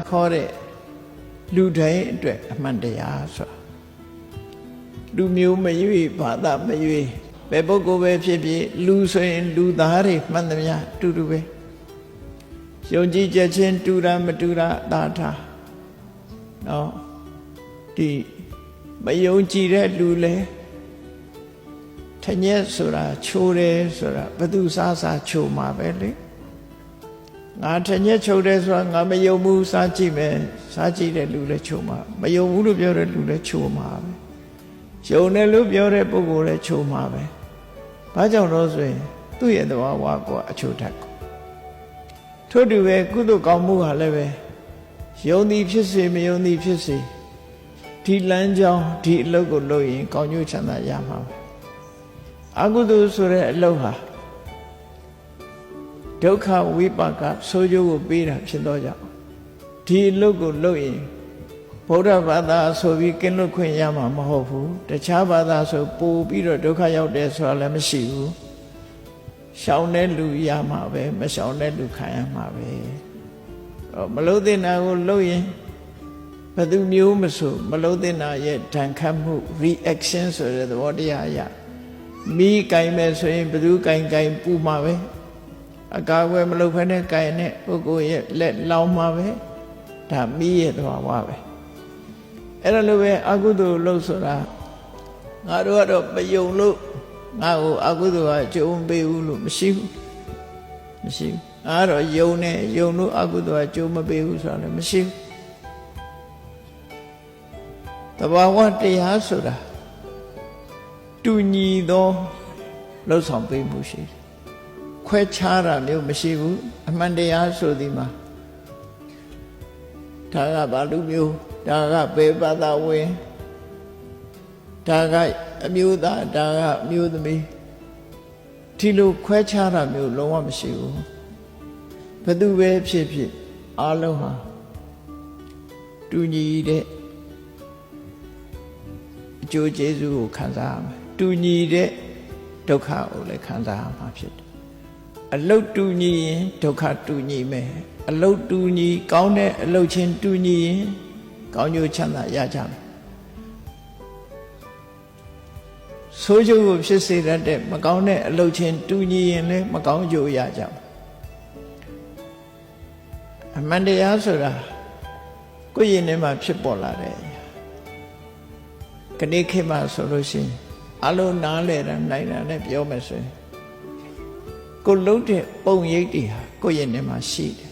ခေါ်တဲ့လူတိုင်းအတွက်အမှန်တရားဆိုတာလူမျိုးမရွေးဘာသာမရွေးဘယ်ပုဂ္ဂိုလ်ပဲဖြစ်ဖြစ်လူဆိုရင်လူသားတွေမှန်သမျှတူတူပဲယုံကြည်ချက်ချင်းတူတာမတူတာသာထားနော်ဒီမယုံကြည်တဲ့လူလဲထညက်ဆိုတာချိုးတယ်ဆိုတာဘသူစားစားချိုးမှာပဲလေငါထညက်ချိုးတယ်ဆိုတာငါမယုံဘူးစားကြည့်မယ်စားကြည့်တဲ့လူလဲချိုးမှာမယုံဘူးလို့ပြောတဲ့လူလဲချိုးမှာပဲယုံတယ်လို့ပြောတဲ့ပုဂ္ဂိုလ်လဲချိုးမှာပဲဘာကြောင့်လို့ဆိုရင်သူ့ရဲ့သဘာဝကအချိုးထက်ထို့တူပဲကုသိုလ်ကောင်းမှုဟာလည်းပဲယုံသည်ဖြစ်စေမယုံသည်ဖြစ်စေဒီလမ်းကြောင်းဒီအလုပ်ကိုလုပ်ရင်ကောင်းကျိုးချမ်းသာရမှာပဲအကုသိုလ်ဆိုတဲ့အလုပ်ဟာဒုက္ခဝိပါကဆိုးကျိုးကိုပေးတာဖြစ်တော့ကြောင့်ဒီအလုပ်ကိုလုပ်ရင်ဗုဒ္ဓဘာသာဆိုပြီးကင်းလွတ်ခွင့်ရမှာမဟုတ်ဘူးတခြားဘာသာဆိုပို့ပြီးတော့ဒုက္ခရောက်တယ်ဆိုတာလည်းမရှိဘူးရှောင်တဲ့လူရမှာပဲမရှောင်တဲ့လူခံရမှာပဲမလို့တဲ့နာကိုလုပ်ရင်ဘယ်သူမျိုးမဆိုမလို့တဲ့နာရဲ့ဒဏ်ခတ်မှု reaction ဆိုတဲ့သဘောတရားအရမိကင်မဲ့ဆိုရင်ဘယ်သူကင်ပူမှာပဲအကာအကွယ်မလုပ်ဖ ೇನೆ ကင်နဲ့ပုဂ္ဂိုလ်ရဲ့လက်လောင်မှာပဲဒါမိရဲ့သဘာဝပဲအဲ့ဒါလိုပဲအကုသိုလ်လို့ဆိုတာငါတို့ကတော့မယုံလို့ငါ့ကိုအကုသိုလ်ကအကျိုးမပေးဘူးလို့မရှိဘူးအဲ့တော့ယုံနဲ့ယုံလို့အကုသိုလ်ကအကျိုးမပေးဘူးဆိုတာလည်းမရှိဘူးတဘာဝတရားဆိုတာတူညီသောလှုပ်ဆောင်ပေးမှုရှိတယ်ခွဲခြားတာမျိုးမရှိဘူးအမှန်တရားဆိုသည်မှာဒါကဘာလူမျိုးဒါကဘေးဘာသာဝင်ဒါကအမျိုးသားဒါကအမျိုးသမီးဒီလိုခွဲခြားတာမျိုးလုံးဝမရှိဘူးဘယ်သူပဲဖြစ်ဖြစ်အားလုံးဟာတူညီတဲ့အကျိုးကျေးဇူးကိုခံစားရမယ်တူညီတဲ့ဒုက္ခကိုလည်းခံစားရမှာဖြစ်တယ်အလုတ်တူညီရင်ဒုက္ခတူညီမယ်အလုတ်တူညီကောင်းတဲ့အလုတ်ချင်းတူညီရင်ကောင်းကျိုးချမ်းသာရကြမယ်ဆိုးကျိုးကိုဖြစ်စေတတ်တဲ့မကောင်းတဲ့အလုတ်ချင်းတူညီရင်လည်းမကောင်းကျိုးရကြမယ်အမှန်တရားဆိုတာကိုယ့်ရင်ထဲမှာဖြစ်ပေါ်လာတယ်ခဏခေတ်မှာဆိုလို့ရှိရင်အလုံးနားလဲတာနိုင်တာနဲ့ပြောမယ်ဆိုရင်ကိုလုံးတဲ့ပုံရိပ်တွေဟာကိုယ့်ရင်ထဲမှာရှိတယ်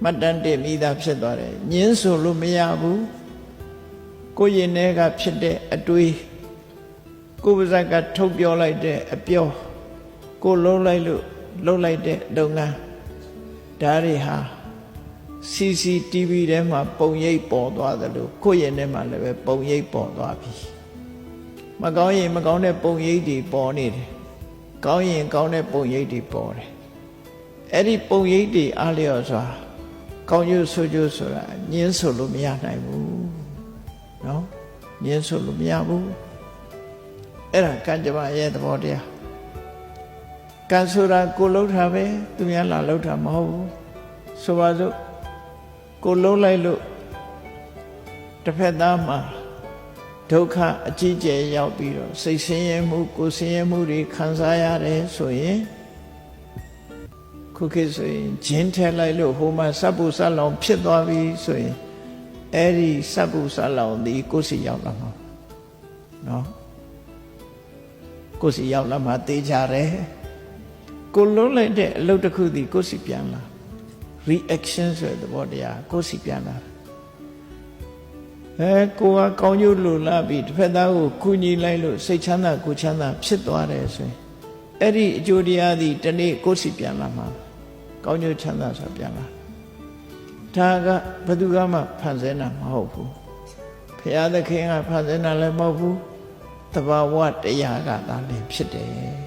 မှတ်တမ်းတင်ပြီးသားဖြစ်သွားတယ်ညင်းဆိုလို့မရဘူးကိုယ့်ရင်ထဲကဖြစ်တဲ့အတွေးကိုယ်ပါးစပ်ကထုတ်ပြောလိုက်တဲ့အပြောကိုလုံးလိုက်လို့လုံးလိုက်တဲ့လုပ်ငန်းဒါတွေဟာ CCTV ထဲမှာပုံရိပ်ပေါ်သွားတယ်လို့ကိုယ့်ရင်ထဲမှာလည်းပဲပုံရိပ်ပေါ်သွားပြီမကောင်းရင်မကောင်းတဲ့ပုံရိပ်တွေပေါ်နေတယ်ကောင်းရင်ကောင်းတဲ့ပုံရိပ်တွေပေါ်တယ်အဲ့ဒီပုံရိပ်တွေအားလျော်စွာကောင်းကျိုးဆိုးကျိုးဆိုတာညင်းဆိုလို့မရနိုင်ဘူးနော်ညင်းဆိုလို့မရဘူးအဲ့ဒါကံကြမ္မာရဲ့သဘောတရားကံဆိုတာကိုလှုပ်တာပဲသူများလာလှုပ်တာမဟုတ်ဘူးဆိုပါစို့ကိုလှုပ်လိုက်လို့တစ်ဖက်သားမှာဒုက္ခအကြီးကျယ်ရောက်ပြီးတော့စိတ်ဆင်းရဲမှုကိုယ်ဆင်းရဲမှုတွေခံစားရတယ်ဆိုရင်ခုခေတ်ဆိုရင်ဂျင်းထဲလိုက်လို့ဟိုမှာစပ်ပူစပ်လောင်ဖြစ်သွားပြီဆိုရင်အဲ့ဒီစပ်ပူစပ်လောင်ဒီကိုယ်စီရောက်လာမှာနော်ကိုယ်စီရောက်လာမှာသိကြတယ်ကိုလုံးလိုက်တဲ့အလုပ်တစ်ခုဒီကိုယ်စီပြန်လာ reaction ဆိုတဲ့သဘောတရားကိုယ်စီပြန်လာကိုကကောင်းကျိုးလိုလားပြီးတစ်ဖက်သားကိုကူညီလိုက်လို့စိတ်ချမ်းသာကိုယ်ချမ်းသာဖြစ်သွားတယ်ဆိုရင်အဲ့ဒီအကျိုးတရားသည်တနေ့ကိုယ်စီပြန်လာမှာကောင်းကျိုးချမ်းသာဆိုပြန်လာဒါကဘယ်သူကမှဖန်ဆင်းတာမဟုတ်ဘူးဘုရားသခင်ကဖန်ဆင်းတာလည်းမဟုတ်ဘူးတဘာဝတရားကသာလည်းဖြစ်တယ်